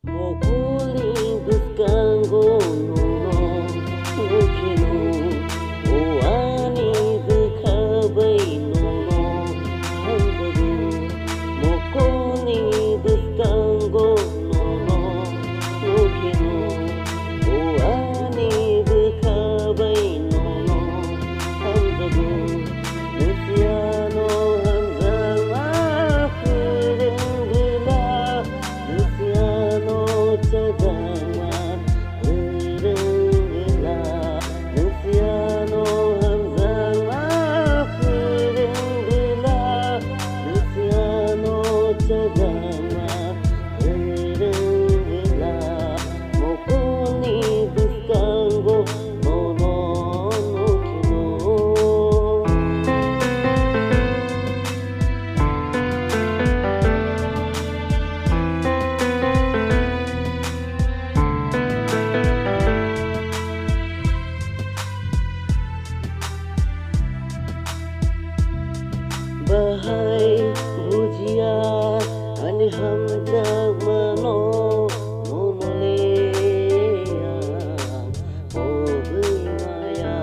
Mokuling buskango nuno nukino oani bukhabai nuno handaru Mokuling buskango nuno nukino oani bukhabai nuno handaru Luciano Hamzala Kurengula Luciano Chagama Kurengula Luciano Hamzala Kurengula Luciano Chagama Kurengula Mokuni Buskango Mono Nukino Bahai bujia ani hamjag mano monolea obui maya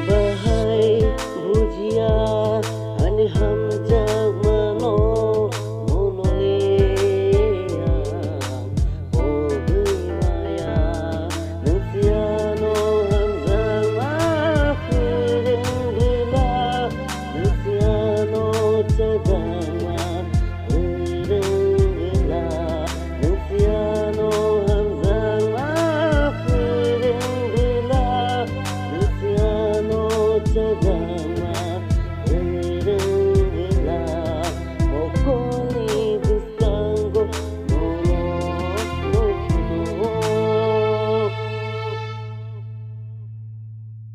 Bahai bujia ani ham